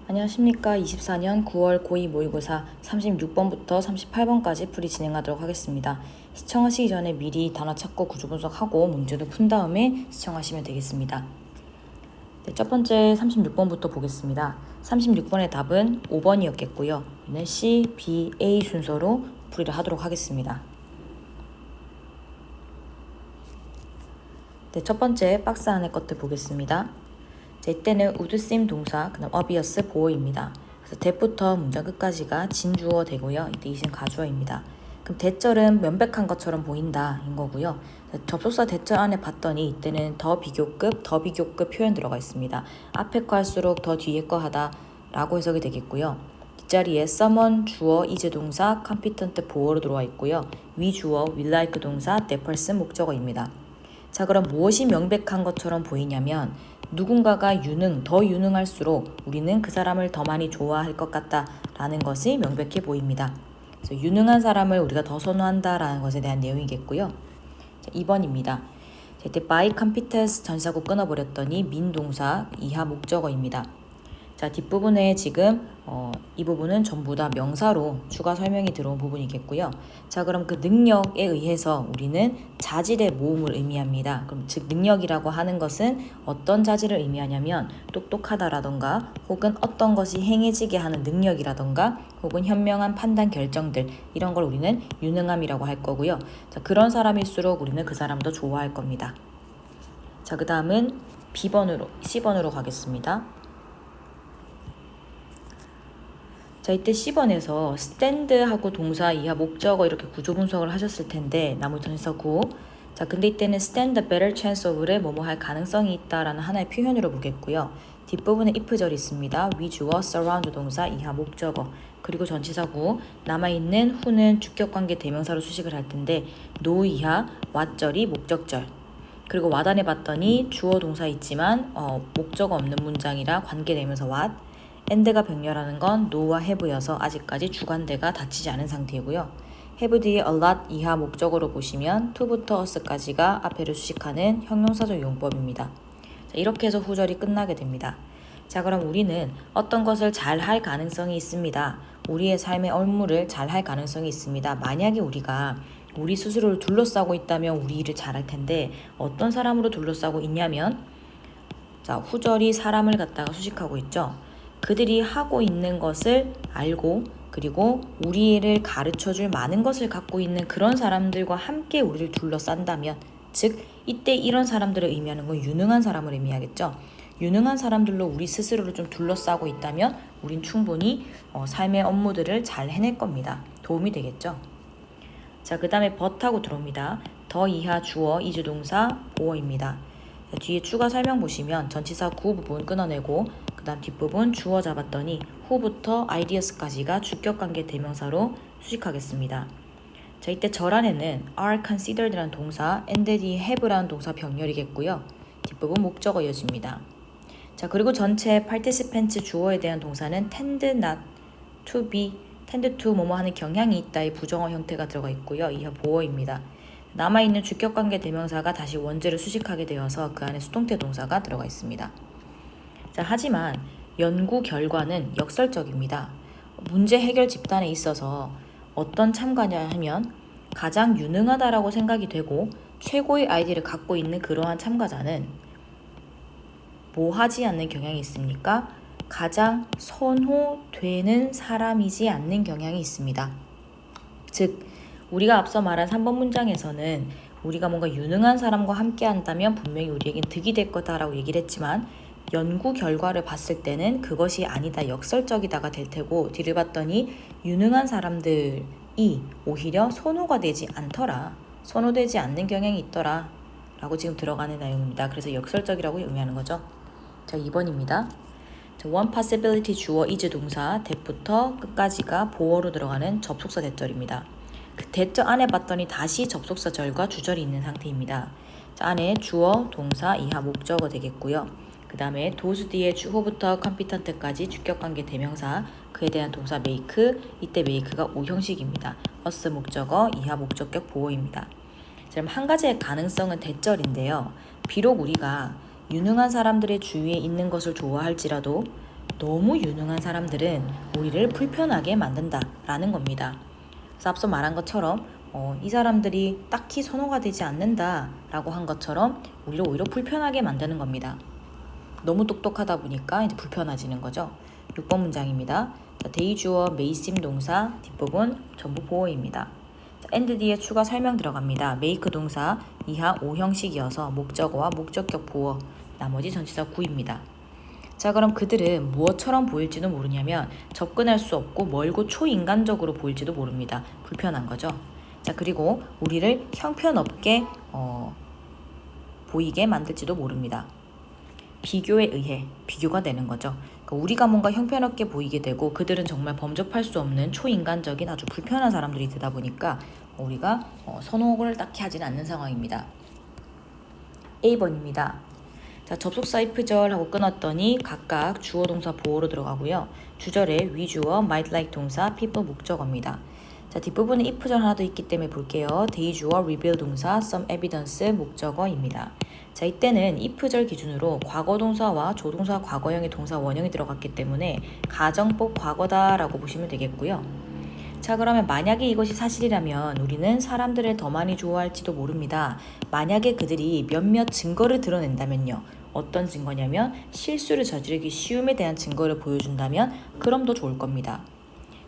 안녕하십니까. 24년 9월 고2 모의고사 36번부터 38번까지 풀이 진행하도록 하겠습니다. 시청하시기 전에 미리 단어 찾고 구조 분석하고 문제도 푼 다음에 시청하시면 되겠습니다. 네, 첫 번째 36번부터 보겠습니다. 36번의 답은 5번이었겠고요. 이는 C, B, A 순서로 풀이를 하도록 하겠습니다. 네, 첫 번째 박스 안의 것들 보겠습니다. 이때는 would seem 동사, 그 다음 obvious 보어입니다. 그래서 that부터 문장 끝까지가 진주어 되고요. 이때 is은 가주어입니다. 그럼 that절은 명백한 것처럼 보인다 인 거고요. 접속사 that절 안에 봤더니 이때는 더 비교급 표현 들어가 있습니다. 앞에 거 할수록 더 뒤에 거 하다 라고 해석이 되겠고요. 뒷자리에 someone 주어 is 동사 competent 보어로 들어와 있고요. we 주어 will like 동사 that person 목적어입니다. 자, 그럼 무엇이 명백한 것처럼 보이냐면 누군가가 더 유능할수록 우리는 그 사람을 더 많이 좋아할 것 같다라는 것이 명백해 보입니다. 그래서 유능한 사람을 우리가 더 선호한다라는 것에 대한 내용이겠고요. 자, 2번입니다. 이때 by competence 전사구 끊어버렸더니 민동사 이하 목적어입니다. 자, 뒷부분에 지금 이 부분은 전부 다 명사로 추가 설명이 들어온 부분이겠고요. 자, 그럼 그 능력에 의해서 우리는 자질의 모음을 의미합니다. 그럼 즉 능력이라고 하는 것은 어떤 자질을 의미하냐면 똑똑하다라던가 혹은 어떤 것이 행해지게 하는 능력이라던가 혹은 현명한 판단 결정들 이런 걸 우리는 유능함이라고 할 거고요. 자, 그런 사람일수록 우리는 그 사람을 더 좋아할 겁니다. 자, 그 다음은 C번으로 가겠습니다. 자, 이때 C번에서 stand하고 동사 이하 목적어 이렇게 구조 분석을 하셨을 텐데 나머지 전치사구. 자, 근데 이때는 stand a better chance of를 뭐뭐 할 가능성이 있다라는 하나의 표현으로 보겠고요. 뒷부분에 if절이 있습니다. we 주어 surround 동사 이하 목적어 그리고 전치사구 남아있는 who는 주격관계 대명사로 수식을 할 텐데 no 이하 what절이 목적절 그리고 와단해 봤더니 주어 동사 있지만 목적어 없는 문장이라 관계되면서 what and가 병렬하는 건 no와 have여서 아직까지 주관대가 닫히지 않은 상태이고요. have 뒤에 a lot 이하 목적어로 보시면 to부터 us까지가 앞에를 수식하는 형용사적 용법입니다. 자, 이렇게 해서 후절이 끝나게 됩니다. 자, 그럼 우리는 어떤 것을 잘 할 가능성이 있습니다. 우리의 삶의 업무를 잘 할 가능성이 있습니다. 만약에 우리가 우리 스스로를 둘러싸고 있다면 우리 일을 잘할 텐데 어떤 사람으로 둘러싸고 있냐면 자, 후절이 사람을 갖다가 수식하고 있죠. 그들이 하고 있는 것을 알고 그리고 우리를 가르쳐줄 많은 것을 갖고 있는 그런 사람들과 함께 우리를 둘러싼다면 즉 이때 이런 사람들을 의미하는 건 유능한 사람을 의미하겠죠. 유능한 사람들로 우리 스스로를 좀 둘러싸고 있다면 우린 충분히 삶의 업무들을 잘 해낼 겁니다. 도움이 되겠죠. 자, 그 다음에 but하고 들어옵니다. 더 이하 주어 is 동사 보어입니다. 자, 뒤에 추가 설명 보시면 전치사 구 부분 끊어내고 그 다음 뒷부분 주어 잡았더니 who부터 ideas까지가 주격관계 대명사로 수식하겠습니다. 자, 이때 절 안에는 are considered라는 동사 and 뒤에 have라는 동사 병렬이겠고요. 뒷부분 목적어 이어집니다. 자, 그리고 전체 participants 주어에 대한 동사는 tend not to be, tend to 뭐뭐 하는 경향이 있다의 부정어 형태가 들어가 있고요. 이하 보어입니다. 남아있는 주격관계 대명사가 다시 원제를 수식하게 되어서 그 안에 수동태 동사가 들어가 있습니다. 자, 하지만 연구 결과는 역설적입니다. 문제 해결 집단에 있어서 어떤 참가냐 하면 가장 유능하다라고 생각이 되고 최고의 아이디어를 갖고 있는 그러한 참가자는 뭐 하지 않는 경향이 있습니까? 가장 선호되는 사람이지 않는 경향이 있습니다. 즉 우리가 앞서 말한 3번 문장에서는 우리가 뭔가 유능한 사람과 함께 한다면 분명히 우리에겐 득이 될 거다라고 얘기를 했지만 연구 결과를 봤을 때는 그것이 아니다, 역설적이다가 될 테고 뒤를 봤더니 유능한 사람들이 오히려 선호가 되지 않더라, 선호되지 않는 경향이 있더라 라고 지금 들어가는 내용입니다. 그래서 역설적이라고 의미하는 거죠. 자, 2번입니다. one possibility 주어 is 동사 that부터 끝까지가 보어로 들어가는 접속사 that절입니다. 그 that절 안에 봤더니 다시 접속사 절과 주절이 있는 상태입니다. 자, 안에 주어, 동사, 이하 목적어 되겠고요. 그 다음에 도수 뒤에 주어부터 competent까지 주격관계 대명사 그에 대한 동사 make 이때 make가 오형식입니다. us 목적어, 이하 목적격 보어입니다. 자, 그럼 한 가지의 가능성은 that절인데요. 비록 우리가 유능한 사람들의 주위에 있는 것을 좋아할지라도 너무 유능한 사람들은 우리를 불편하게 만든다라는 겁니다. 그래서 앞서 말한 것처럼 이 사람들이 딱히 선호가 되지 않는다라고 한 것처럼 우리를 오히려 불편하게 만드는 겁니다. 너무 똑똑하다 보니까 이제 불편해지는 거죠. 6번 문장입니다. 대의 주어 메이심 동사 뒷부분 전부 보어입니다. and 뒤에 추가 설명 들어갑니다. make 동사 이하 5형식이어서 목적어와 목적격 보어 나머지 전치사 구입니다. 자, 그럼 그들은 무엇처럼 보일지도 모르냐면 접근할 수 없고 멀고 초인간적으로 보일지도 모릅니다. 불편한 거죠. 자, 그리고 우리를 형편없게 보이게 만들지도 모릅니다. 비교에 의해 비교가 되는 거죠. 그러니까 우리가 뭔가 형편없게 보이게 되고 그들은 정말 범접할 수 없는 초인간적인 아주 불편한 사람들이 되다 보니까 우리가 선호를 딱히 하지는 않는 상황입니다. A번입니다. 자, 접속사 if절하고 끊었더니 각각 주어 동사 보어로 들어가고요. 주절에 위주어 might like 동사 people 목적어입니다. 자, 뒷부분에 if절 하나 더 있기 때문에 볼게요. 대주어 reveal 동사 some evidence 목적어입니다. 자, 이때는 if절 기준으로 과거 동사와 조동사 과거형의 동사 원형이 들어갔기 때문에 가정법 과거다라고 보시면 되겠고요. 자, 그러면 만약에 이것이 사실이라면 우리는 사람들을 더 많이 좋아할지도 모릅니다. 만약에 그들이 몇몇 증거를 드러낸다면요. 어떤 증거냐면 실수를 저지르기 쉬움에 대한 증거를 보여준다면 그럼 더 좋을 겁니다.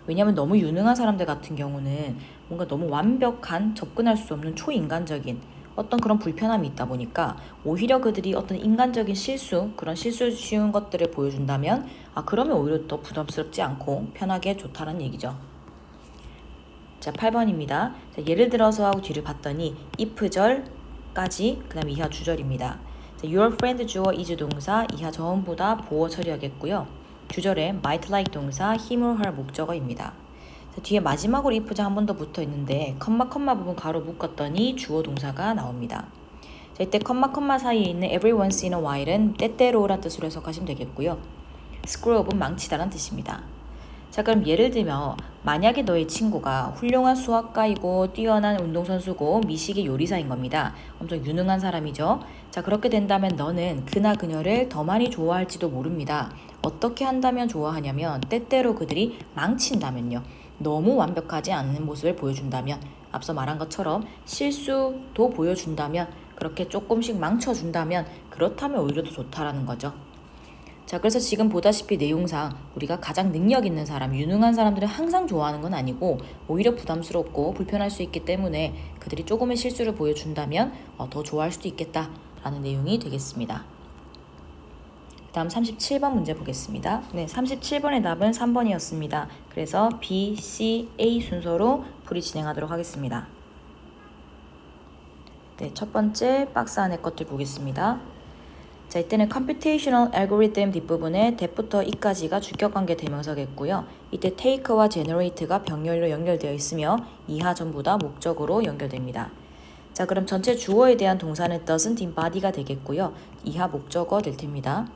왜냐하면 너무 유능한 사람들 같은 경우는 뭔가 너무 완벽한 접근할 수 없는 초인간적인 어떤 그런 불편함이 있다 보니까 오히려 그들이 어떤 인간적인 실수, 그런 실수 쉬운 것들을 보여준다면 그러면 오히려 더 부담스럽지 않고 편하게 좋다는 얘기죠. 자, 8번입니다. 자, 예를 들어서 하고 뒤를 봤더니 if절까지 그 다음에 이하 주절입니다. 자, your friend 주어 is 동사 이하 전부 다 보어 처리하겠고요. 주절에 might like 동사 him or her 목적어입니다. 자, 뒤에 마지막으로 if절 한 번 더 붙어 있는데 컴마 부분 가로 묶었더니 주어 동사가 나옵니다. 자, 이때 컴마 사이에 있는 every once in a while은 때때로라는 뜻으로 해석하시면 되겠고요. screw up은 망치다라는 뜻입니다. 자, 그럼 예를 들면 만약에 너의 친구가 훌륭한 수학가이고 뛰어난 운동선수고 미식의 요리사인 겁니다. 엄청 유능한 사람이죠. 자, 그렇게 된다면 너는 그나 그녀를 더 많이 좋아할지도 모릅니다. 어떻게 한다면 좋아하냐면 때때로 그들이 망친다면요. 너무 완벽하지 않는 모습을 보여준다면 앞서 말한 것처럼 실수도 보여준다면 그렇게 조금씩 망쳐준다면 그렇다면 오히려 더 좋다라는 거죠. 자, 그래서 지금 보다시피 내용상 우리가 가장 능력 있는 사람, 유능한 사람들은 항상 좋아하는 건 아니고 오히려 부담스럽고 불편할 수 있기 때문에 그들이 조금의 실수를 보여준다면 더 좋아할 수도 있겠다라는 내용이 되겠습니다. 다음 37번 문제 보겠습니다. 네, 37번의 답은 3번이었습니다. 그래서 B, C, A 순서로 풀이 진행하도록 하겠습니다. 네, 첫 번째 박스 안의 것들 보겠습니다. 자, 이때는 computational algorithm 뒷부분에 that부터 이까지가 주격관계 대명사겠고요. 이때 take와 generate가 병렬로 연결되어 있으며 이하 전부 다 목적으로 연결됩니다. 자, 그럼 전체 주어에 대한 동사는 doesn't embody가 되겠고요. 이하 목적어 될 텐니다.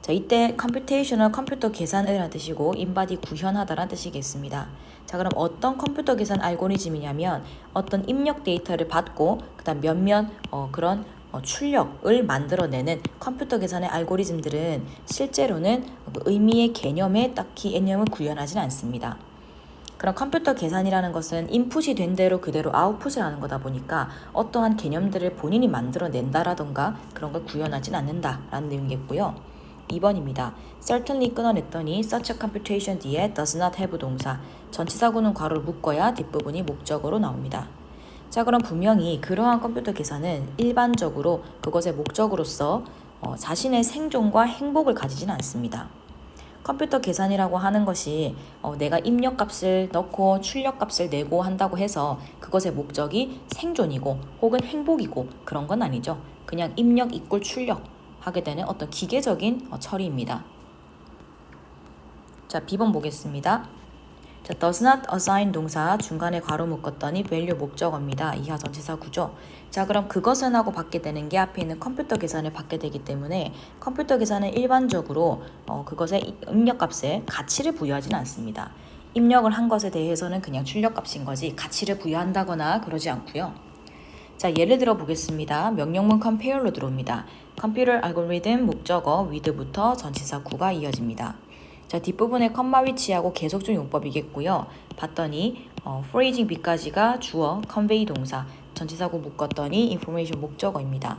자, 이때 computational 컴퓨터 계산을 한 뜻이고 embody 구현하다라는 뜻이겠습니다. 자, 그럼 어떤 컴퓨터 계산 알고리즘이냐면 어떤 입력 데이터를 받고 그다음 몇몇 그런 출력을 만들어내는 컴퓨터 계산의 알고리즘들은 실제로는 의미의 개념에 딱히 개념을 구현하지는 않습니다. 그럼 컴퓨터 계산이라는 것은 인풋이 된 대로 그대로 아웃풋을 하는 거다 보니까 어떠한 개념들을 본인이 만들어낸다라던가 그런 걸 구현하지는 않는다라는 내용이겠고요. 2번입니다. certainly 끊어냈더니 such a computation 뒤에 does not have 동사 전치사구는 괄호를 묶어야 뒷부분이 목적어로 나옵니다. 자, 그럼 분명히 그러한 컴퓨터 계산은 일반적으로 그것의 목적으로서 자신의 생존과 행복을 가지지는 않습니다. 컴퓨터 계산이라고 하는 것이 내가 입력값을 넣고 출력값을 내고 한다고 해서 그것의 목적이 생존이고 혹은 행복이고 그런 건 아니죠. 그냥 입력 이꼴 출력 하게 되는 어떤 기계적인 처리입니다. 자, B번 보겠습니다. 자, does not assign 동사 중간에 괄호 묶었더니 value 목적어입니다. 이하 전치사 구조. 자, 그럼 그것은 하고 받게 되는 게 앞에 있는 컴퓨터 계산을 받게 되기 때문에 컴퓨터 계산은 일반적으로 그것의 입력값에 가치를 부여하지는 않습니다. 입력을 한 것에 대해서는 그냥 출력값인 거지 가치를 부여한다거나 그러지 않고요. 자, 예를 들어 보겠습니다. 명령문 compare로 들어옵니다. 컴퓨터 알고리즘 목적어 with부터 전치사 구가 이어집니다. 자, 뒷부분에 컴마 위치하고 계속적 용법이겠고요. 봤더니 phrasing B까지가 주어, convey 동사, 전치사구 묶었더니 information 목적어입니다.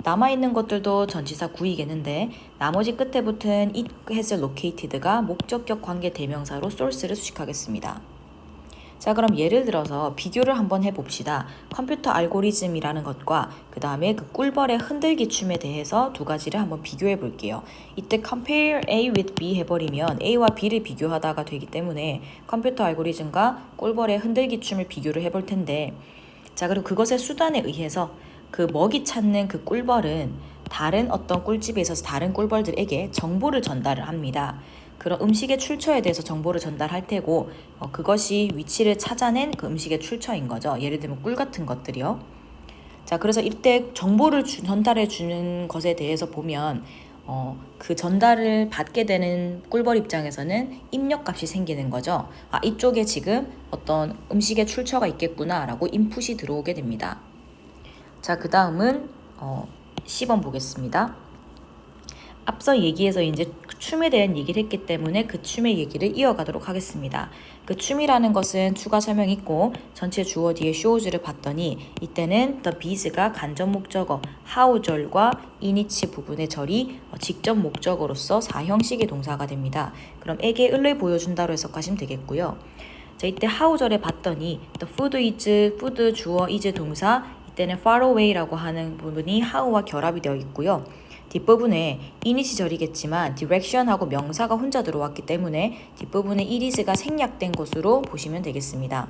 남아있는 것들도 전치사 구이겠는데 나머지 끝에 붙은 it has located가 목적격 관계 대명사로 source를 수식하겠습니다. 자, 그럼 예를 들어서 비교를 한번 해봅시다. 컴퓨터 알고리즘이라는 것과 그 다음에 그 꿀벌의 흔들기 춤에 대해서 두 가지를 한번 비교해 볼게요. 이때 compare A with B 해버리면 A와 B를 비교하다가 되기 때문에 컴퓨터 알고리즘과 꿀벌의 흔들기 춤을 비교를 해볼 텐데, 자, 그리고 그것의 수단에 의해서 그 먹이 찾는 그 꿀벌은 다른 어떤 꿀집에 있어서 다른 꿀벌들에게 정보를 전달을 합니다. 그런 음식의 출처에 대해서 정보를 전달할 테고 그것이 위치를 찾아낸 그 음식의 출처인 거죠. 예를 들면 꿀 같은 것들이요. 자, 그래서 이때 정보를 전달해 주는 것에 대해서 보면 그 전달을 받게 되는 꿀벌 입장에서는 입력값이 생기는 거죠. 아, 이쪽에 지금 어떤 음식의 출처가 있겠구나 라고 인풋이 들어오게 됩니다. 자, 그 다음은 10번 보겠습니다. 앞서 얘기해서 이제 춤에 대한 얘기를 했기 때문에 그 춤의 얘기를 이어가도록 하겠습니다. 그 춤이라는 것은 추가 설명이 있고 전체 주어 뒤에 shows를 봤더니 이때는 the bees가 간접 목적어 how절과 init 부분의 절이 직접 목적어로서 사형식의 동사가 됩니다. 그럼 에게 을을 보여준다로 해석하시면 되겠고요. 자, 이때 how절에 봤더니 the food is food 주어 is 동사, 이때는 far away라고 하는 부분이 how와 결합이 되어 있고요. 뒷부분에 init이 절이겠지만 direction하고 명사가 혼자 들어왔기 때문에 뒷부분에 it is가 생략된 것으로 보시면 되겠습니다.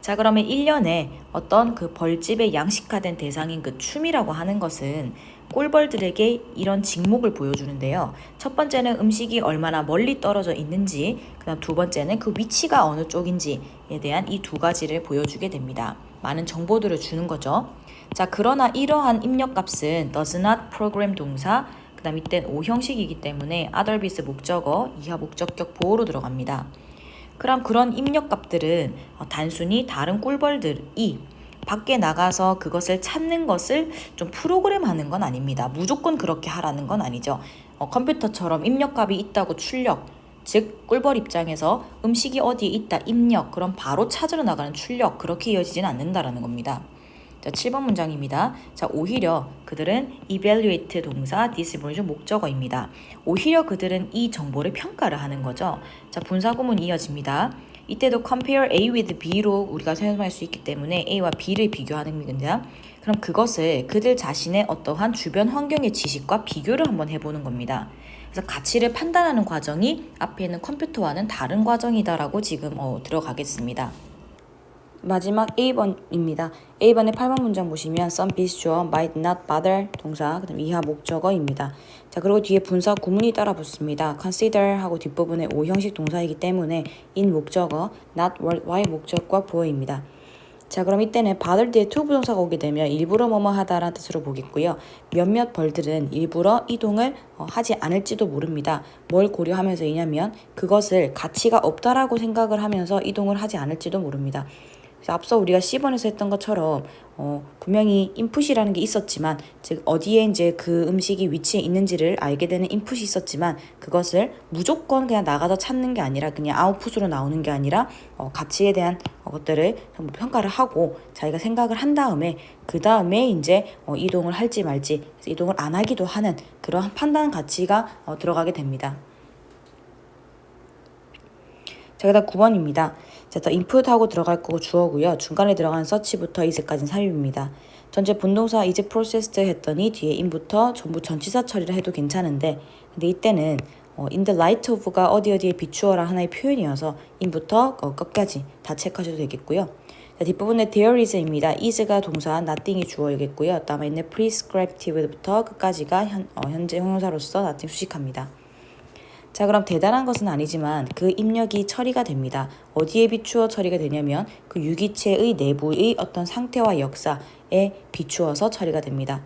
자, 그러면 1년에 어떤 그 벌집의 양식화된 대상인 그 춤이라고 하는 것은 꿀벌들에게 이런 직목을 보여주는데요. 첫 번째는 음식이 얼마나 멀리 떨어져 있는지, 그 다음 두 번째는 그 위치가 어느 쪽인지에 대한 이 두 가지를 보여주게 됩니다. 많은 정보들을 주는 거죠. 자, 그러나 이러한 입력값은 does not program 동사, 그 다음 이땐 O형식이기 때문에 other bs 목적어, 이하 목적격 보호로 들어갑니다. 그럼 그런 입력값들은 단순히 다른 꿀벌들이 밖에 나가서 그것을 찾는 것을 좀 프로그램하는 건 아닙니다. 무조건 그렇게 하라는 건 아니죠. 컴퓨터처럼 입력값이 있다고 출력, 즉 꿀벌 입장에서 음식이 어디에 있다 입력, 그럼 바로 찾으러 나가는 출력, 그렇게 이어지진 않는다라는 겁니다. 자, 7번 문장입니다. 자, 오히려 그들은 evaluate 동사, disposition 목적어입니다. 오히려 그들은 이 정보를 평가를 하는 거죠. 자, 분사구문 이어집니다. 이때도 compare A with B로 우리가 사용할 수 있기 때문에 A와 B를 비교하는 겁니다. 그럼 그것을 그들 자신의 어떠한 주변 환경의 지식과 비교를 한번 해보는 겁니다. 그래서 가치를 판단하는 과정이 앞에 있는 컴퓨터와는 다른 과정이다라고 지금 들어가겠습니다. 마지막 A번입니다. A번의 8번 문장 보시면 some be sure, might not bother 동사, 그다음 이하 목적어입니다. 자, 그리고 뒤에 분사 구문이 따라 붙습니다. consider 하고 뒷부분에 O형식 동사이기 때문에 in 목적어, not why 목적과 보어입니다. 자, 그럼 이때는 bother 뒤에 to 부동사가 오게 되면 일부러 뭐뭐 하다라는 뜻으로 보겠고요. 몇몇 벌들은 일부러 이동을 하지 않을지도 모릅니다. 뭘 고려하면서이냐면 그것을 가치가 없다라고 생각을 하면서 이동을 하지 않을지도 모릅니다. 그래서 앞서 우리가 C번에서 했던 것처럼 분명히 인풋이라는 게 있었지만, 즉 어디에 이제 그 음식이 위치에 있는지를 알게 되는 인풋이 있었지만 그것을 무조건 그냥 나가서 찾는 게 아니라 그냥 아웃풋으로 나오는 게 아니라 가치에 대한 것들을 전부 평가를 하고 자기가 생각을 한 다음에 그 다음에 이제 이동을 할지 말지, 이동을 안 하기도 하는 그런 판단 가치가 들어가게 됩니다. 자, 그다음 9번입니다. 자, 더 인풋하고 들어갈 거고 주어고요. 중간에 들어간 서치부터 is까지는 삽입입니다. 전체 분동사 is processed 했더니 뒤에 in부터 전부 전치사 처리를 해도 괜찮은데, 근데 이때는 in the light of가 어디에 비추어라 하나의 표현이어서 in부터 끝까지 다 체크하셔도 되겠고요. 자, 뒷부분에 there is입니다. is가 동사, nothing이 주어이겠고요. 다음에 있는 prescriptive부터 끝까지가 현재 형용사로서 nothing 수식합니다. 자, 그럼 대단한 것은 아니지만 그 입력이 처리가 됩니다. 어디에 비추어 처리가 되냐면 그 유기체의 내부의 어떤 상태와 역사에 비추어서 처리가 됩니다.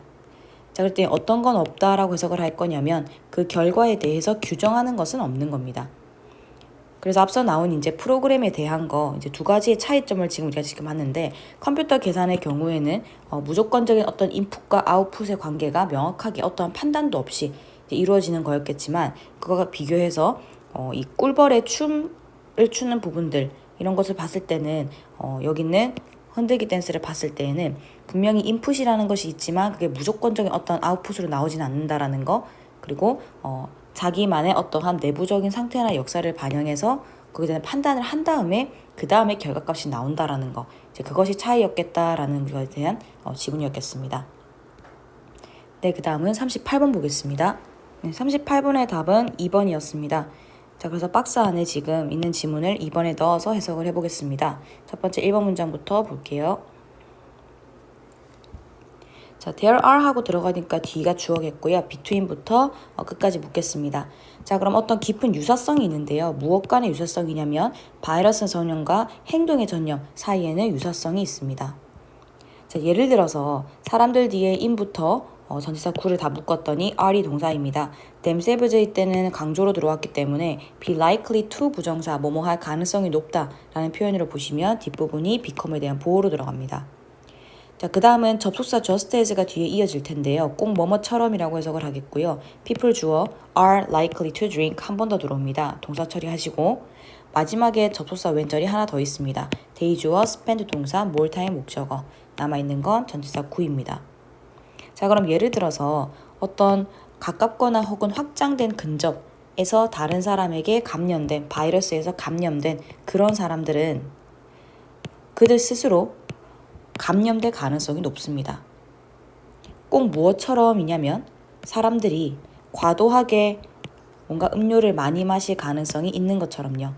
자, 그럴 때 어떤 건 없다라고 해석을 할 거냐면 그 결과에 대해서 규정하는 것은 없는 겁니다. 그래서 앞서 나온 이제 프로그램에 대한 거 이제 두 가지의 차이점을 우리가 지금 하는데, 컴퓨터 계산의 경우에는 무조건적인 어떤 인풋과 아웃풋의 관계가 명확하게 어떠한 판단도 없이 이제 이루어지는 거였겠지만, 그거가 비교해서 이 꿀벌의 춤을 추는 부분들 이런 것을 봤을 때는 여기는 흔들기 댄스를 봤을 때에는 분명히 인풋이라는 것이 있지만 그게 무조건적인 어떤 아웃풋으로 나오진 않는다라는 거, 그리고 자기만의 어떠한 내부적인 상태나 역사를 반영해서 거기에 대한 판단을 한 다음에 그 다음에 결과값이 나온다라는 거, 이제 그것이 차이였겠다라는 것에 대한 지문이었겠습니다. 네, 그 다음은 38번 보겠습니다. 네, 38번의 답은 2번이었습니다. 자, 그래서 박스 안에 지금 있는 지문을 2번에 넣어서 해석을 해보겠습니다. 첫 번째 1번 문장부터 볼게요. 자, there are 하고 들어가니까 뒤가 주어겠고요. between부터 끝까지 묻겠습니다. 자, 그럼 어떤 깊은 유사성이 있는데요. 무엇 간의 유사성이냐면 바이러스 전염과 행동의 전염 사이에는 유사성이 있습니다. 자, 예를 들어서 사람들 뒤에 in부터 전치사 구를 다 묶었더니 are이 동사입니다. themselves일 때는 강조로 들어왔기 때문에 be likely to 부정사 뭐뭐 할 가능성이 높다 라는 표현으로 보시면 뒷부분이 become에 대한 보호로 들어갑니다. 자, 그 다음은 접속사 just as가 뒤에 이어질 텐데요. 꼭 뭐뭐처럼이라고 해석을 하겠고요. people 주어 are likely to drink 한 번 더 들어옵니다. 동사 처리하시고 마지막에 접속사 왼절이 하나 더 있습니다. they 주어 spend 동사 more time 목적어 남아있는 건 전치사 구입니다. 자, 그럼 예를 들어서 어떤 가깝거나 혹은 확장된 근접에서 다른 사람에게 감염된 바이러스에서 감염된 그런 사람들은 그들 스스로 감염될 가능성이 높습니다. 꼭 무엇처럼이냐면 사람들이 과도하게 뭔가 음료를 많이 마실 가능성이 있는 것처럼요.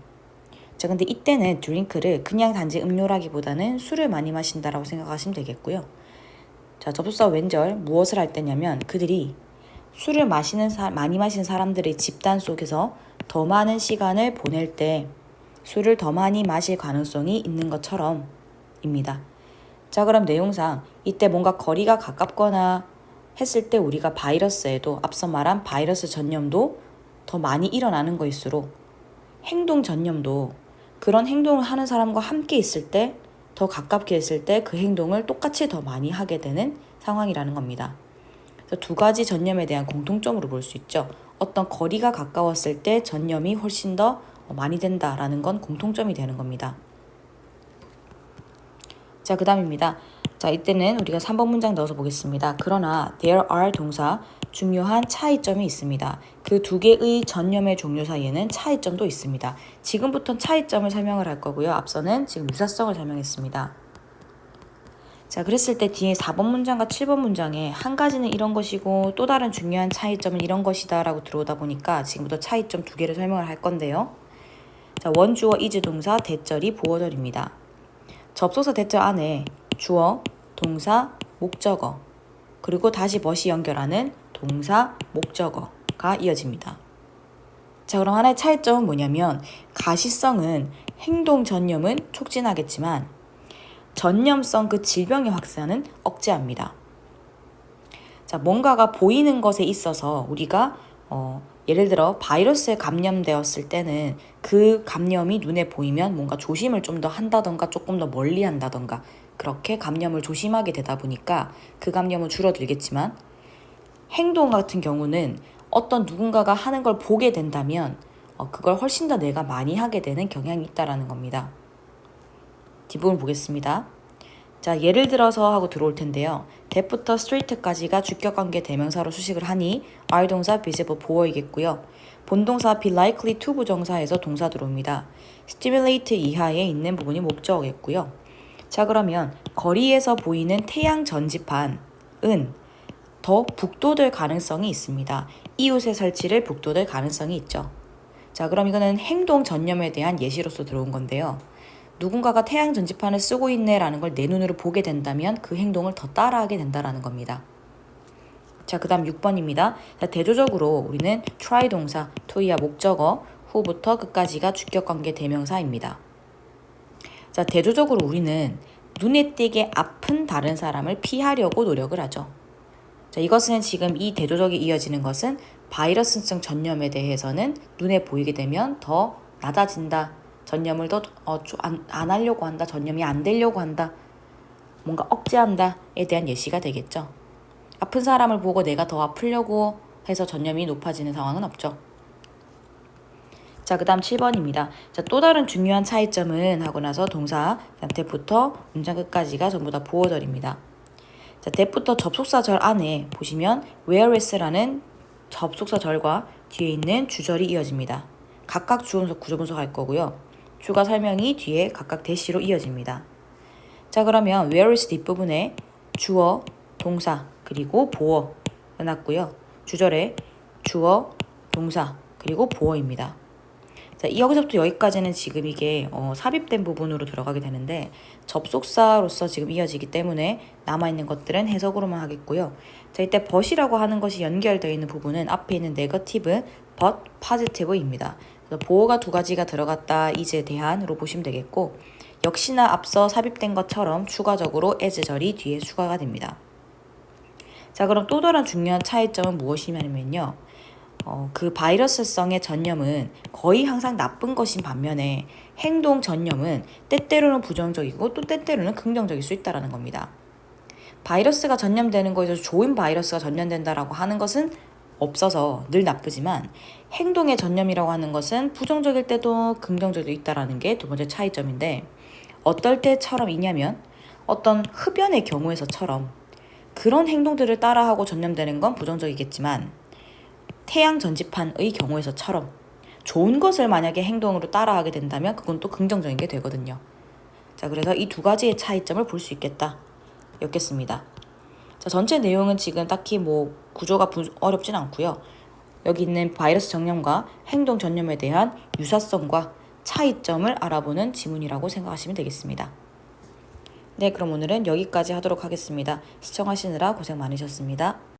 자, 근데 이때는 드링크를 그냥 단지 음료라기보다는 술을 많이 마신다라고 생각하시면 되겠고요. 자, 접속사 왼절 무엇을 할 때냐면 그들이 술을 많이 마시는 사람들의 집단 속에서 더 많은 시간을 보낼 때 술을 더 많이 마실 가능성이 있는 것처럼 입니다. 자, 그럼 내용상 이때 뭔가 거리가 가깝거나 했을 때 우리가 바이러스에도 앞서 말한 바이러스 전염도 더 많이 일어나는 것일수록 행동 전염도 그런 행동을 하는 사람과 함께 있을 때 더 가깝게 있을 때 그 행동을 똑같이 더 많이 하게 되는 상황이라는 겁니다. 그래서 두 가지 전염에 대한 공통점으로 볼 수 있죠. 어떤 거리가 가까웠을 때 전염이 훨씬 더 많이 된다라는 건 공통점이 되는 겁니다. 자, 그 다음입니다. 자, 이때는 우리가 3번 문장 넣어서 보겠습니다. 그러나 there are 동사 중요한 차이점이 있습니다. 그 두 개의 전염의 종류 사이에는 차이점도 있습니다. 지금부터는 차이점을 설명을 할 거고요. 앞서는 지금 유사성을 설명했습니다. 자, 그랬을 때 뒤에 4번 문장과 7번 문장에 한 가지는 이런 것이고 또 다른 중요한 차이점은 이런 것이다 라고 들어오다 보니까 지금부터 차이점 두 개를 설명을 할 건데요. 자, 원주어 is 동사 대절이 보어절입니다. 접속사 대절 안에 주어, 동사, 목적어, 그리고 다시 벗이 연결하는 동사, 목적어가 이어집니다. 자, 그럼 하나의 차이점은 뭐냐면 가시성은 행동 전염은 촉진하겠지만 전염성 그 질병의 확산은 억제합니다. 자, 뭔가가 보이는 것에 있어서 우리가 예를 들어 바이러스에 감염되었을 때는 그 감염이 눈에 보이면 뭔가 조심을 좀 더 한다던가 조금 더 멀리 한다던가 그렇게 감염을 조심하게 되다 보니까 그 감염은 줄어들겠지만 행동 같은 경우는 어떤 누군가가 하는 걸 보게 된다면 그걸 훨씬 더 내가 많이 하게 되는 경향이 있다라는 겁니다. 뒷부분 보겠습니다. 자, 예를 들어서 하고 들어올 텐데요. that부터 straight까지가 주격관계 대명사로 수식을 하니 are 동사 visible 보어이겠고요. 본동사 be likely to 부정사에서 동사 들어옵니다. stimulate 이하에 있는 부분이 목적어겠고요. 자, 그러면 거리에서 보이는 태양 전지판은 더 북돋을 가능성이 있습니다. 이웃의 설치를 북돋을 가능성이 있죠. 자, 그럼 이거는 행동 전염에 대한 예시로서 들어온 건데요. 누군가가 태양 전지판을 쓰고 있네라는 걸 내 눈으로 보게 된다면 그 행동을 더 따라하게 된다라는 겁니다. 자, 그 다음 6번입니다. 자, 대조적으로 우리는 try 동사, to이야 목적어, 후부터 끝까지가 주격관계 대명사입니다. 자, 대조적으로 우리는 눈에 띄게 아픈 다른 사람을 피하려고 노력을 하죠. 자, 이것은 지금 이 대조적이 이어지는 것은 바이러스성 전염에 대해서는 눈에 보이게 되면 더 낮아진다. 전염을 더 안 하려고 한다. 전염이 안 되려고 한다. 뭔가 억제한다에 대한 예시가 되겠죠. 아픈 사람을 보고 내가 더 아프려고 해서 전염이 높아지는 상황은 없죠. 자, 그 다음 7번입니다. 자, 또 다른 중요한 차이점은 하고 나서 동사, 그다음 that부터 문장 끝까지가 전부 다 보어절입니다. 자, that부터 접속사절 안에 보시면 whereas라는 접속사절과 뒤에 있는 주절이 이어집니다. 각각 주어분석, 구조분석 할 거고요. 주가 설명이 뒤에 각각 대시로 이어집니다. 자, 그러면 whereas 뒷부분에 주어, 동사, 그리고 보어 해놨고요. 주절에 주어, 동사, 그리고 보어입니다. 자, 여기서부터 여기까지는 지금 이게 삽입된 부분으로 들어가게 되는데 접속사로서 지금 이어지기 때문에 남아있는 것들은 해석으로만 하겠고요. 자, 이때 but이라고 하는 것이 연결되어 있는 부분은 앞에 있는 네거티브, but, positive입니다. 그래서 보어가 두 가지가 들어갔다 이제 대한으로 보시면 되겠고 역시나 앞서 삽입된 것처럼 추가적으로 as절이 뒤에 추가가 됩니다. 자, 그럼 또 다른 중요한 차이점은 무엇이냐면요. 그 바이러스성의 전염은 거의 항상 나쁜 것인 반면에 행동 전염은 때때로는 부정적이고 또 때때로는 긍정적일 수 있다는 겁니다. 바이러스가 전염되는 거에서 좋은 바이러스가 전염된다라고 하는 것은 없어서 늘 나쁘지만 행동의 전염이라고 하는 것은 부정적일 때도 긍정적일 때도 있다는 게 두 번째 차이점인데 어떨 때처럼이냐면 어떤 흡연의 경우에서처럼 그런 행동들을 따라하고 전염되는 건 부정적이겠지만 태양 전지판의 경우에서처럼 좋은 것을 만약에 행동으로 따라하게 된다면 그건 또 긍정적인 게 되거든요. 자, 그래서 이 두 가지의 차이점을 볼 수 있겠다 였겠습니다. 자, 전체 내용은 지금 딱히 구조가 어렵진 않고요. 여기 있는 바이러스 전염과 행동 전염에 대한 유사성과 차이점을 알아보는 지문이라고 생각하시면 되겠습니다. 네, 그럼 오늘은 여기까지 하도록 하겠습니다. 시청하시느라 고생 많으셨습니다.